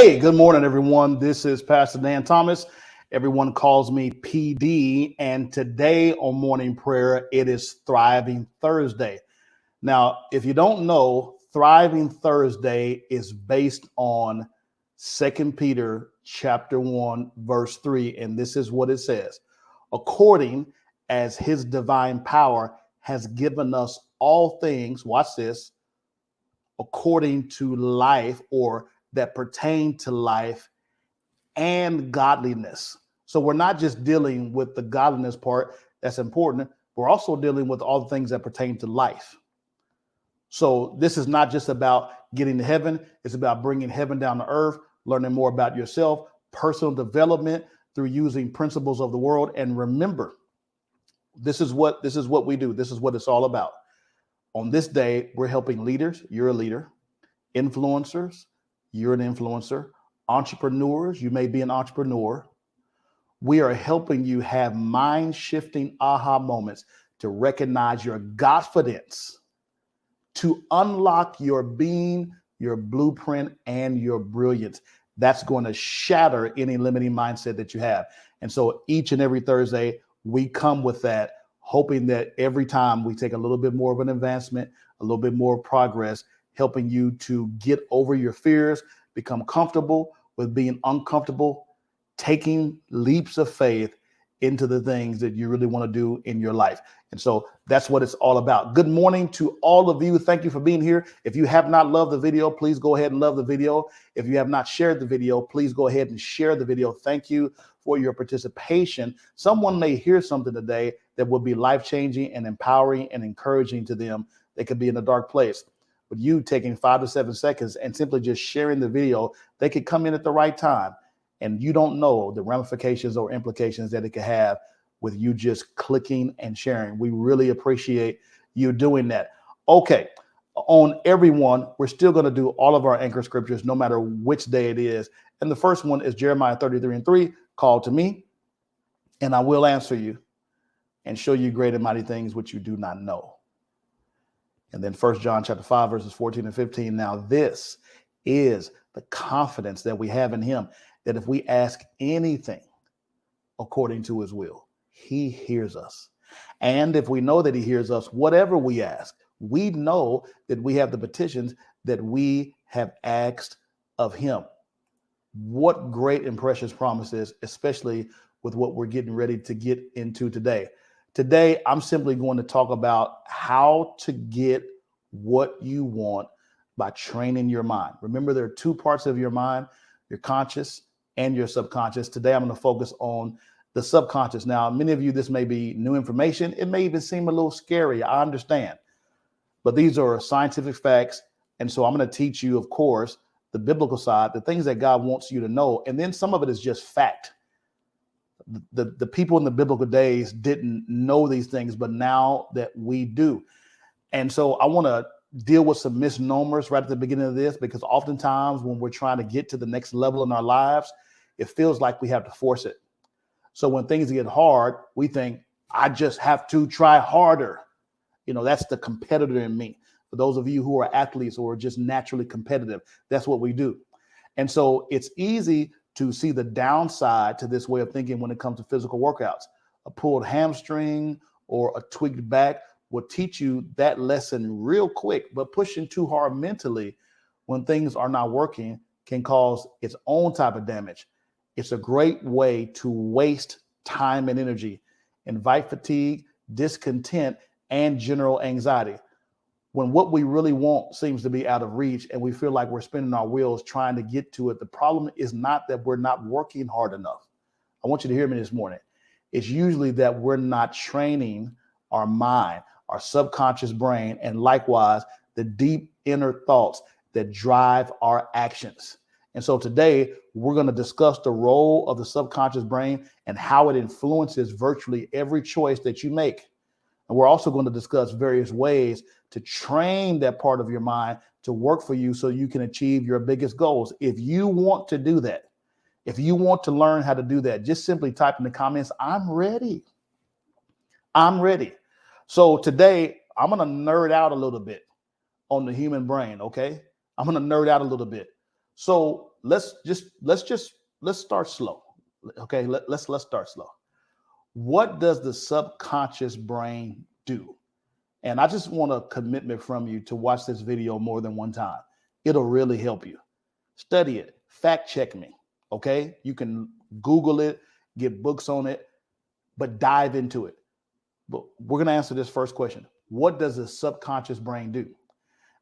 Hey, good morning, everyone. This is Pastor Dan Thomas. Everyone calls me PD. And today on morning prayer, it is Thriving Thursday. Now, if you don't know, Thriving Thursday is based on 2 Peter chapter 1, verse 3. And this is what it says. According as his divine power has given us all things, watch this, according to life or that pertain to life and godliness. So we're not just dealing with the godliness part that's important. We're also dealing with all the things that pertain to life. So this is not just about getting to heaven. It's about bringing heaven down to earth, learning more about yourself, personal development through using principles of the world. And remember, this is what we do. This is what it's all about. On this day, we're helping leaders. You're a leader. Influencers. You're an influencer. Entrepreneurs. You may be an entrepreneur. We are helping you have mind-shifting aha moments to recognize your confidence, to unlock your being, your blueprint, and your brilliance. That's going to shatter any limiting mindset that you have. And so each and every Thursday, we come with that, hoping that every time we take a little bit more of an advancement, a little bit more progress, helping you to get over your fears, become comfortable with being uncomfortable, taking leaps of faith into the things that you really want to do in your life. And so that's what it's all about. Good morning to all of you. Thank you for being here. If you have not loved the video, please go ahead and love the video. If you have not shared the video, please go ahead and share the video. Thank you for your participation. Someone may hear something today that will be life-changing and empowering and encouraging to them. They could be in a dark place. But you taking 5 to 7 seconds and simply just sharing the video, they could come in at the right time. And you don't know the ramifications or implications that it could have with you just clicking and sharing. We really appreciate you doing that. Okay, on everyone, we're still going to do all of our anchor scriptures, no matter which day it is. And the first one is Jeremiah 33:3, call to me, and I will answer you and show you great and mighty things which you do not know. And then 1 John chapter 5, verses 14 and 15. Now this is the confidence that we have in him, that if we ask anything according to his will, he hears us. And if we know that he hears us, whatever we ask, we know that we have the petitions that we have asked of him. What great and precious promises, especially with what we're getting ready to get into today. Today, I'm simply going to talk about how to get what you want by training your mind. Remember, there are two parts of your mind, your conscious and your subconscious. Today, I'm going to focus on the subconscious. Now, many of you, this may be new information. It may even seem a little scary. I understand. But these are scientific facts. And so I'm going to teach you, of course, the biblical side, the things that God wants you to know. And then some of it is just fact. The people in the biblical days didn't know these things, but now that we do. And so I want to deal with some misnomers right at the beginning of this, because oftentimes when we're trying to get to the next level in our lives, it feels like we have to force it. So when things get hard, we think, I just have to try harder. You know, that's the competitor in me. For those of you who are athletes or just naturally competitive, that's what we do. And so it's easy to see the downside to this way of thinking when it comes to physical workouts. A pulled hamstring or a tweaked back will teach you that lesson real quick, but pushing too hard mentally when things are not working can cause its own type of damage. It's a great way to waste time and energy, invite fatigue, discontent, and general anxiety. When what we really want seems to be out of reach and we feel like we're spinning our wheels trying to get to it, the problem is not that we're not working hard enough. I want you to hear me this morning. It's usually that we're not training our mind, our subconscious brain, and likewise, the deep inner thoughts that drive our actions. And so today, we're going to discuss the role of the subconscious brain and how it influences virtually every choice that you make. And we're also going to discuss various ways to train that part of your mind to work for you so you can achieve your biggest goals. If you want to do that, if you want to learn how to do that, just simply type in the comments, I'm ready. I'm ready. So today, I'm going to nerd out a little bit on the human brain, okay? I'm going to nerd out a little bit. So let's start slow. Okay, let's start slow. What does the subconscious brain do? And I just want a commitment from you to watch this video more than one time. It'll really help you. Study it, fact check me. Okay, you can Google it, get books on it, but dive into it. But we're going to answer this first question. What does the subconscious brain do?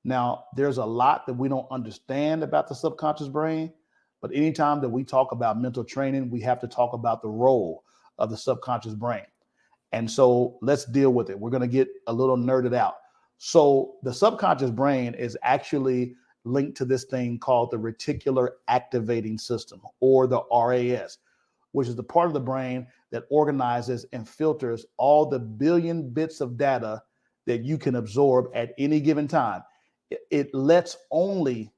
Now, there's a lot that we don't understand about the subconscious brain, but anytime that we talk about mental training, we have to talk about the role of the subconscious brain. And so let's deal with it. We're going to get a little nerded out. So the subconscious brain is actually linked to this thing called the reticular activating system, or the RAS, which is the part of the brain that organizes and filters all the billion bits of data that you can absorb at any given time. It lets only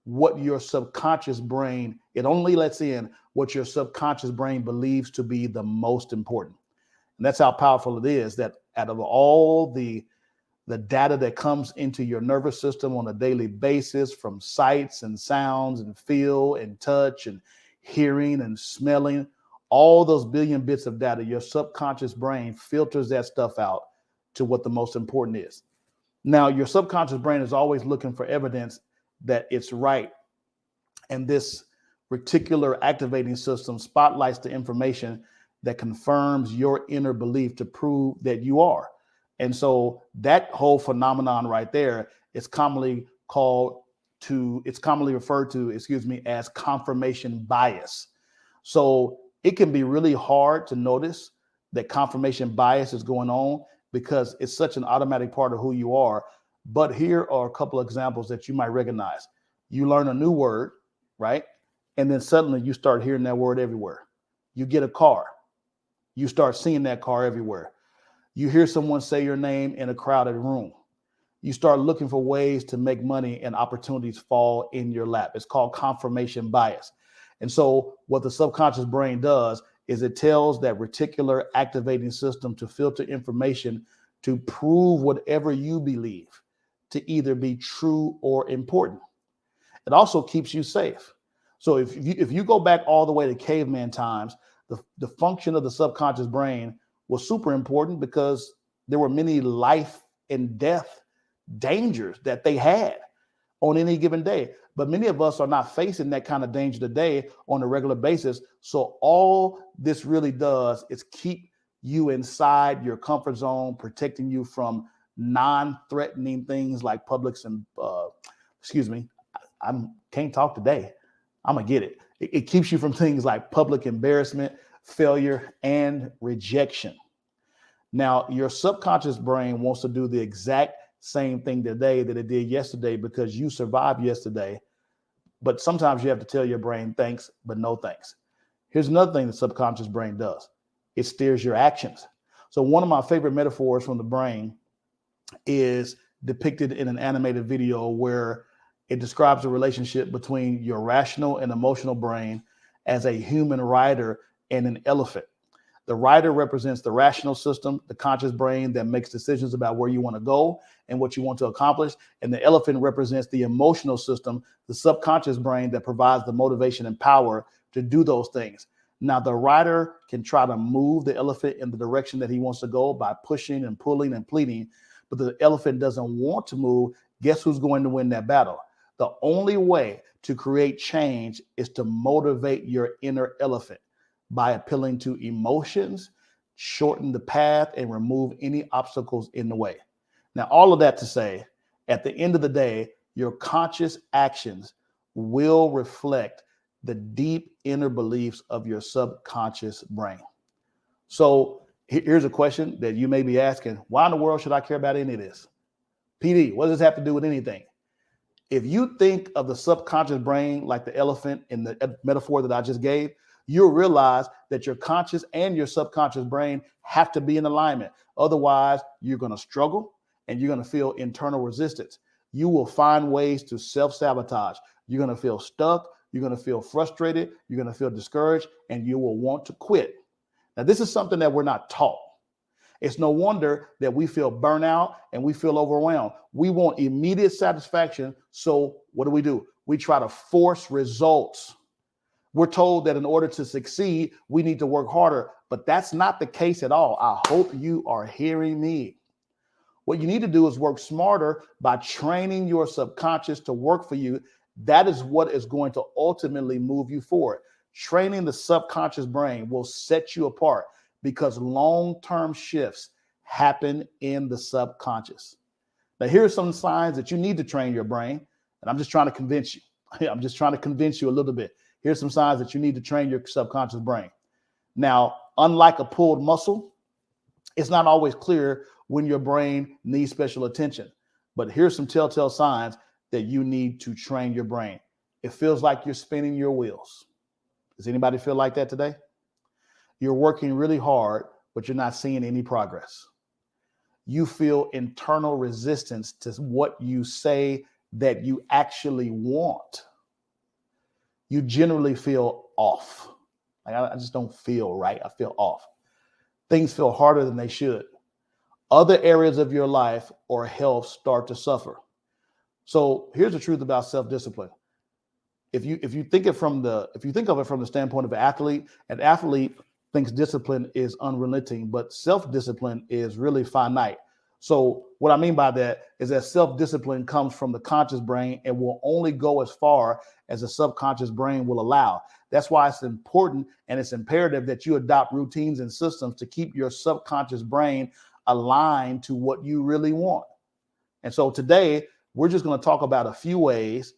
what your subconscious brain, it only lets in what your subconscious brain believes to be the most important. And that's how powerful it is, that out of all the data that comes into your nervous system on a daily basis, from sights and sounds and feel and touch and hearing and smelling, all those billion bits of data, your subconscious brain filters that stuff out to what the most important is. Now, your subconscious brain is always looking for evidence that it's right. And this reticular activating system spotlights the information that confirms your inner belief to prove that you are. And so that whole phenomenon right there is commonly referred to, as confirmation bias. So it can be really hard to notice that confirmation bias is going on because it's such an automatic part of who you are. But here are a couple of examples that you might recognize. You learn a new word, right? And then suddenly you start hearing that word everywhere. You get a car. You start seeing that car everywhere. You hear someone say your name in a crowded room. You start looking for ways to make money and opportunities fall in your lap. It's called confirmation bias. And so what the subconscious brain does is it tells that reticular activating system to filter information to prove whatever you believe to either be true or important. It also keeps you safe. So if you go back all the way to caveman times, the function of the subconscious brain was super important because there were many life and death dangers that they had on any given day. But many of us are not facing that kind of danger today on a regular basis. So all this really does is keep you inside your comfort zone, protecting you from non-threatening things like I can't talk today. I'm gonna get it. It keeps you from things like public embarrassment, failure, and rejection. Now, your subconscious brain wants to do the exact same thing today that it did yesterday because you survived yesterday. But sometimes you have to tell your brain thanks, but no thanks. Here's another thing the subconscious brain does. It steers your actions. So one of my favorite metaphors from the brain is depicted in an animated video where it describes the relationship between your rational and emotional brain as a human rider and an elephant. The rider represents the rational system, the conscious brain that makes decisions about where you want to go and what you want to accomplish. And the elephant represents the emotional system, the subconscious brain that provides the motivation and power to do those things. Now, the rider can try to move the elephant in the direction that he wants to go by pushing and pulling and pleading, but the elephant doesn't want to move. Guess who's going to win that battle? The only way to create change is to motivate your inner elephant by appealing to emotions, shorten the path, and remove any obstacles in the way. Now, all of that to say, at the end of the day, your conscious actions will reflect the deep inner beliefs of your subconscious brain. So here's a question that you may be asking: why in the world should I care about any of this? PD, what does this have to do with anything? If you think of the subconscious brain like the elephant in the metaphor that I just gave, you'll realize that your conscious and your subconscious brain have to be in alignment. Otherwise, you're going to struggle and you're going to feel internal resistance. You will find ways to self-sabotage. You're going to feel stuck. You're going to feel frustrated. You're going to feel discouraged, and you will want to quit. Now, this is something that we're not taught. It's no wonder that we feel burnout and we feel overwhelmed. We want immediate satisfaction. So what do? we try to force results. We're told that in order to succeed, we need to work harder, but that's not the case at all. I hope you are hearing me. What you need to do is work smarter by training your subconscious to work for you. That is what is going to ultimately move you forward. Training the subconscious brain will set you apart because long-term shifts happen in the subconscious. Now, here are some signs that you need to train your brain, and I'm just trying to convince you. I'm just trying to convince you a little bit. Here's some signs that you need to train your subconscious brain. Now, unlike a pulled muscle, it's not always clear when your brain needs special attention. But here's some telltale signs that you need to train your brain. It feels like you're spinning your wheels. Does anybody feel like that today? You're working really hard, but you're not seeing any progress. You feel internal resistance to what you say that you actually want. You generally feel off. Like, I just don't feel right. I feel off. Things feel harder than they should. Other areas of your life or health start to suffer. So here's the truth about self-discipline. If you think of it from the standpoint of an athlete thinks discipline is unrelenting, but self-discipline is really finite. So what I mean by that is that self-discipline comes from the conscious brain and will only go as far as the subconscious brain will allow. That's why it's important and it's imperative that you adopt routines and systems to keep your subconscious brain aligned to what you really want. And so today, we're just going to talk about a few ways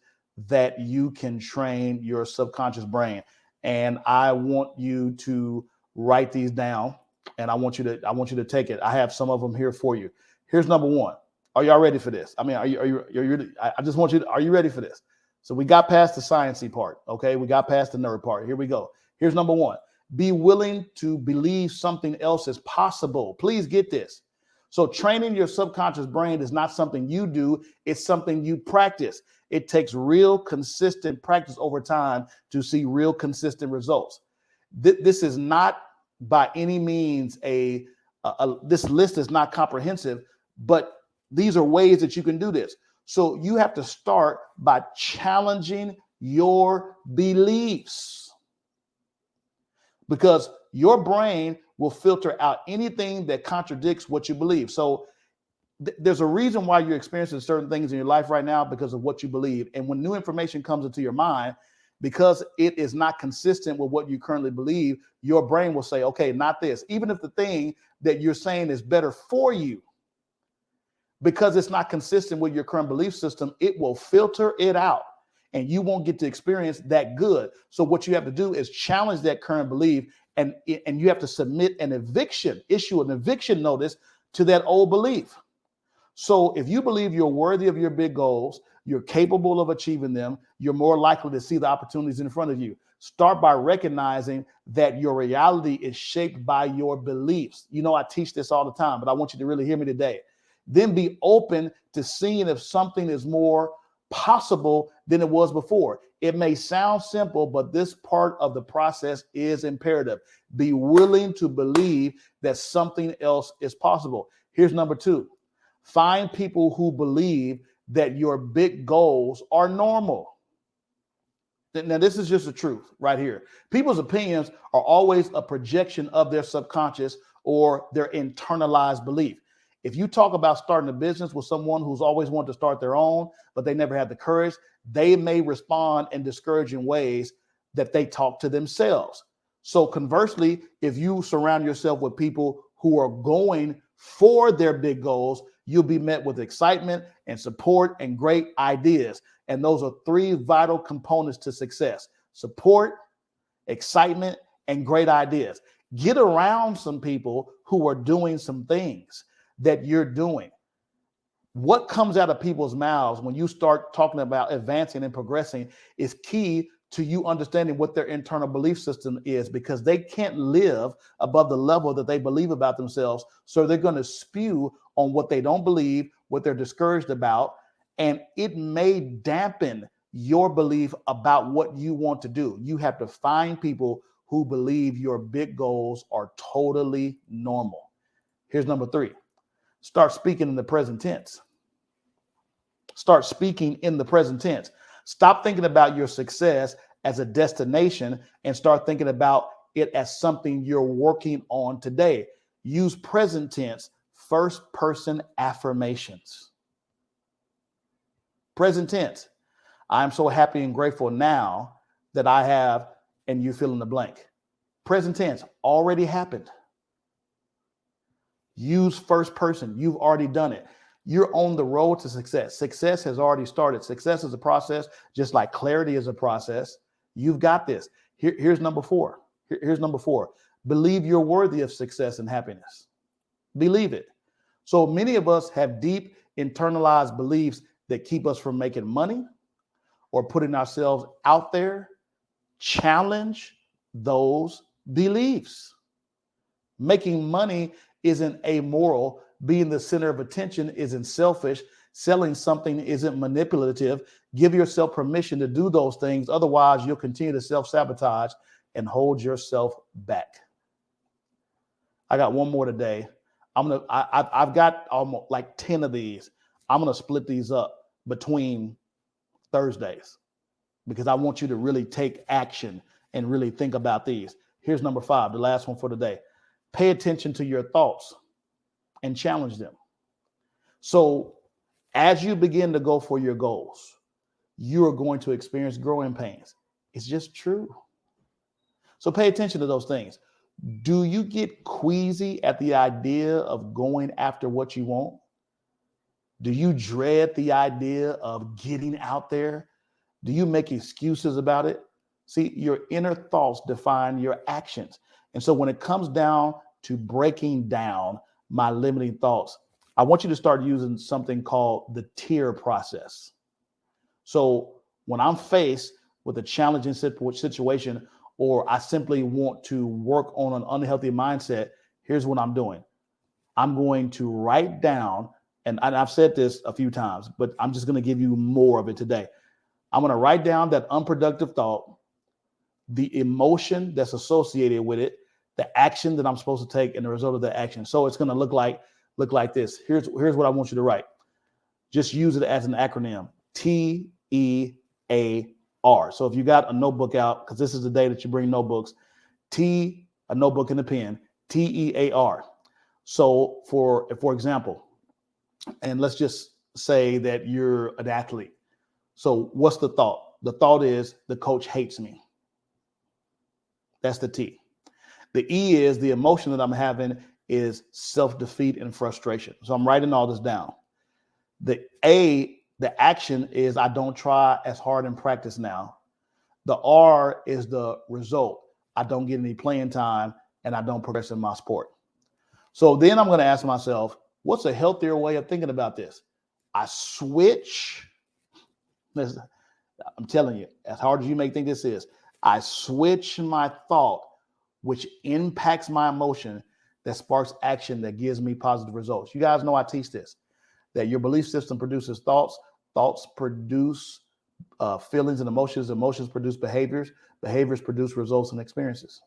that you can train your subconscious brain. And I want you to write these down, and I want you to take it. I have some of them here for you. Here's number one. Are y'all ready for this? I mean, are you I just want you to, are you ready for this? So we got past the sciencey part. Okay. We got past the nerd part. Here we go. Here's number one. Be willing to believe something else is possible. Please get this. So training your subconscious brain is not something you do. It's something you practice. It takes real consistent practice over time to see real consistent results. This is not by any means this list is not comprehensive, but these are ways that you can do this. So you have to start by challenging your beliefs, because your brain will filter out anything that contradicts what you believe. So there's a reason why you're experiencing certain things in your life right now, because of what you believe. And when new information comes into your mind, because it is not consistent with what you currently believe, your brain will say, okay, not this. Even if the thing that you're saying is better for you, because it's not consistent with your current belief system, it will filter it out and you won't get to experience that good. So what you have to do is challenge that current belief, and you have to issue an eviction notice to that old belief. So if you believe you're worthy of your big goals, you're capable of achieving them, you're more likely to see the opportunities in front of you. Start by recognizing that your reality is shaped by your beliefs. You know, I teach this all the time, but I want you to really hear me today. Then be open to seeing if something is more possible than it was before. It may sound simple, but this part of the process is imperative. Be willing to believe that something else is possible. Here's number two. Find people who believe that your big goals are normal. Now, this is just the truth right here. People's opinions are always a projection of their subconscious or their internalized belief. If you talk about starting a business with someone who's always wanted to start their own, but they never had the courage, they may respond in discouraging ways that they talk to themselves. So conversely, if you surround yourself with people who are going for their big goals, you'll be met with excitement and support and great ideas. And those are three vital components to success: support, excitement, and great ideas. Get around some people who are doing some things that you're doing. What comes out of people's mouths when you start talking about advancing and progressing is key to you understanding what their internal belief system is, because they can't live above the level that they believe about themselves. So they're going to spew on what they don't believe, what they're discouraged about, and it may dampen your belief about what you want to do. You have to find people who believe your big goals are totally normal. Here's number three. Start speaking in the present tense. Start speaking in the present tense. Stop thinking about your success as a destination and start thinking about it as something you're working on today. Use present tense, first person affirmations. Present tense. I'm so happy and grateful now that I have, and you fill in the blank. Present tense, already happened. Use first person. You've already done it. You're on the road to success. Success has already started. Success is a process, just like clarity is a process. You've got this. Here's number four. Here's number four. Believe you're worthy of success and happiness. Believe it. So many of us have deep internalized beliefs that keep us from making money or putting ourselves out there. Challenge those beliefs. Making money isn't amoral. Being the center of attention isn't selfish. Selling something isn't manipulative. Give yourself permission to do those things. Otherwise, you'll continue to self-sabotage and hold yourself back. I got one more today. I've got almost like 10 of these. I'm going to split these up between Thursdays because I want you to really take action and really think about these. Here's number 5, the last one for today. Pay attention to your thoughts and challenge them. So as you begin to go for your goals, you are going to experience growing pains. It's just true. So pay attention to those things. Do you get queasy at the idea of going after what you want? Do you dread the idea of getting out there? Do you make excuses about it? See, your inner thoughts define your actions. And so when it comes down to breaking down my limiting thoughts, I want you to start using something called the tier process. So when I'm faced with a challenging situation, or I simply want to work on an unhealthy mindset, here's what I'm doing. I'm going to write down, and I've said this a few times, but I'm just going to give you more of it today. I'm going to write down that unproductive thought, the emotion that's associated with it, the action that I'm supposed to take, and the result of that action. So it's going to look like this. Here's what I want you to write. Just use it as an acronym. TEAR. So if you got a notebook out, because this is the day that you bring notebooks, a notebook and a pen, TEAR. So for example, and let's just say that you're an athlete. So what's the thought? The thought is the coach hates me. That's the T. The E is the emotion that I'm having is self-defeat and frustration. So I'm writing all this down. The A, the action is I don't try as hard in practice now. The R is the result. I don't get any playing time and I don't progress in my sport. So then I'm going to ask myself, what's a healthier way of thinking about this? I switch. Listen, I'm telling you, as hard as you may think this is, I switch my thought, which impacts my emotion, that sparks action that gives me positive results. You guys know I teach this, that your belief system produces thoughts. Thoughts produce feelings and emotions. Emotions produce behaviors. Behaviors produce results and experiences.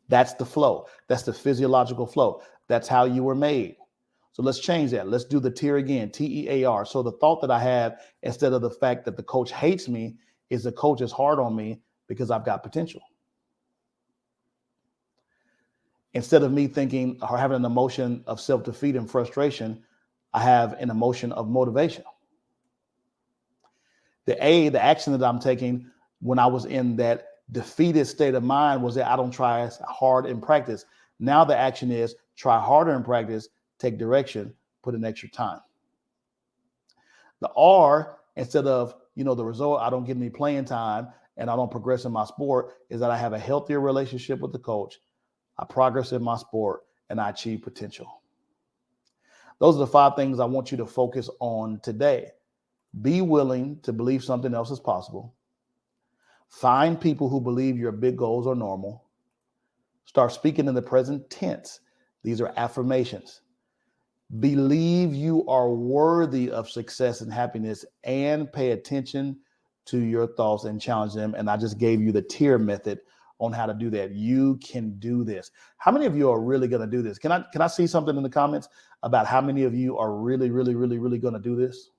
That's the flow. That's the physiological flow. That's how you were made. So let's change that. Let's do the tier again, TEAR. So the thought that I have, instead of the fact that the coach hates me, is the coach is hard on me because I've got potential. Instead of me thinking or having an emotion of self-defeat and frustration, I have an emotion of motivation. The action that I'm taking when I was in that defeated state of mind was that I don't try as hard in practice. Now the action is try harder in practice, take direction, put in extra time. The R, instead of, the result, I don't get any playing time and I don't progress in my sport, is that I have a healthier relationship with the coach. I progress in my sport and I achieve potential. Those are the 5 things I want you to focus on today. Be willing to believe something else is possible. Find people who believe your big goals are normal. Start speaking in the present tense. These are affirmations. Believe you are worthy of success and happiness, and pay attention to your thoughts and challenge them. And I just gave you the tier method on how to do that. You can do this. How many of you are really going to do this? Can I see something in the comments about how many of you are really, really, really, really going to do this?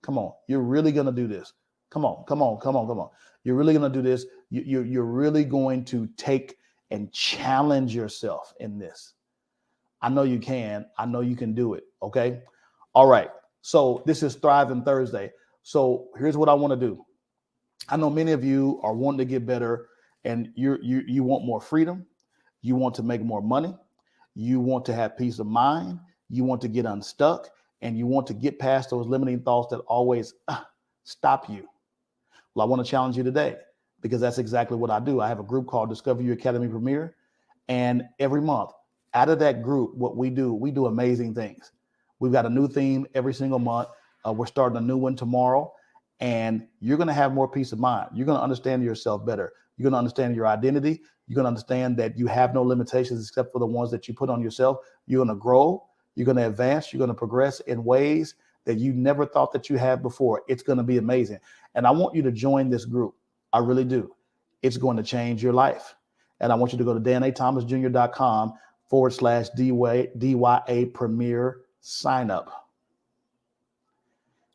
Come on. You're really going to do this. Come on, come on, come on, come on. You're really going to do this. You're really going to take and challenge yourself in this. I know you can. I know you can do it. Okay. All right. So this is Thriving Thursday. So here's what I want to do. I know many of you are wanting to get better, and you want more freedom. You want to make more money. You want to have peace of mind. You want to get unstuck, and you want to get past those limiting thoughts that always stop you. Well, I want to challenge you today because that's exactly what I do. I have a group called Discover You Academy Premier, and every month out of that group, what we do amazing things. We've got a new theme every single month. We're starting a new one tomorrow, and you're going to have more peace of mind. You're going to understand yourself better. You're going to understand your identity. You're going to understand that you have no limitations except for the ones that you put on yourself. You're going to grow. You're going to advance. You're going to progress in ways that you never thought that you had before. It's going to be amazing. And I want you to join this group. I really do. It's going to change your life. And I want you to go to danathomasjr.com/DYA Premier sign up.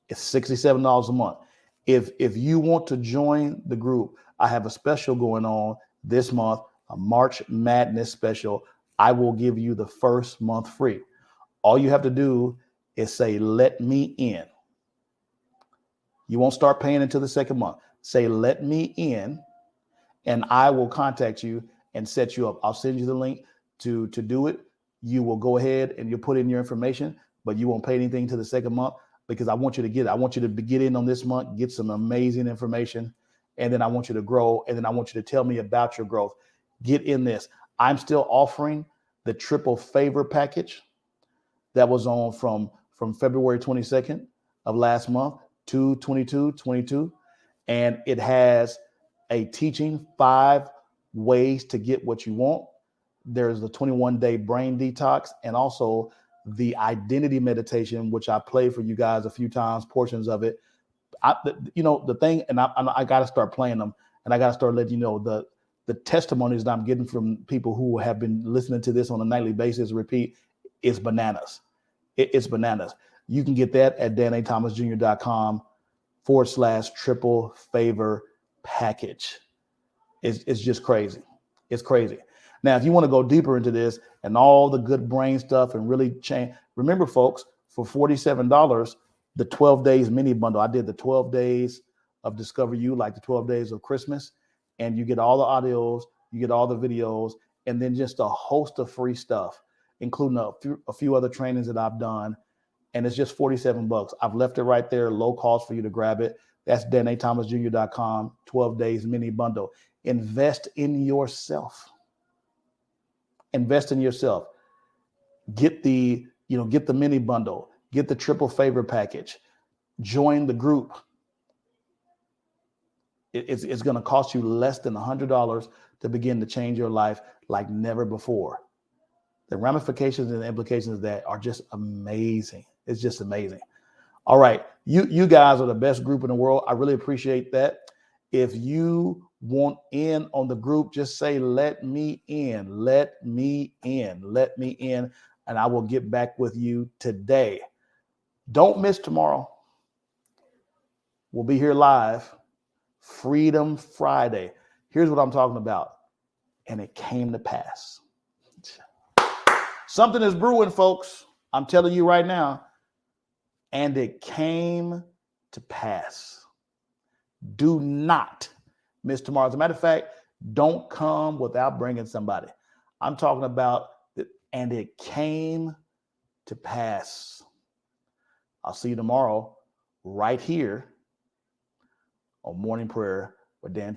It's $67 a month. If you want to join the group, I have a special going on this month, a March Madness special. I will give you the first month free. All you have to do is say, let me in. You won't start paying until the second month. Say, let me in, and I will contact you and set you up. I'll send you the link to do it. You will go ahead and you'll put in your information, but you won't pay anything to the second month because I want you to get it. I want you to get in on this month, get some amazing information, and then I want you to grow, and then I want you to tell me about your growth. Get in this. I'm still offering the triple favor package that was on from February 22nd of last month to 22, and it has a teaching 5 ways to get what you want. There's the 21-day brain detox, and also the identity meditation, which I play for you guys a few times, portions of it. The thing, and I got to start playing them, and I got to start letting you know the testimonies that I'm getting from people who have been listening to this on a nightly basis, repeat, is bananas. It's bananas. You can get that at danathomasjr.com/triple favor package. It's just crazy. It's crazy. Now, if you want to go deeper into this and all the good brain stuff and really change, remember, folks, for $47, the 12 days mini bundle, I did the 12 days of Discover You, like the 12 days of Christmas, and you get all the audios, you get all the videos, and then just a host of free stuff, including a few other trainings that I've done. And it's just $47. I've left it right there, low cost for you to grab it. That's danathomasjr.com, 12 days mini bundle. Invest in yourself. Invest in yourself. Get the mini bundle. Get the triple favor package. Join the group. It's going to cost you less than $100 to begin to change your life like never before. The ramifications and the implications of that are just amazing. It's just amazing. All right. You guys are the best group in the world. I really appreciate that. If you want in on the group, just say, let me in, let me in, let me in, and I will get back with you today. Don't miss tomorrow. We'll be here live, Freedom Friday. Here's what I'm talking about. And it came to pass. Something is brewing, folks. I'm telling you right now. And it came to pass. Do not miss tomorrow. As a matter of fact, don't come without bringing somebody. I'm talking about and it came to pass. I'll see you tomorrow right here on Morning Prayer with Dan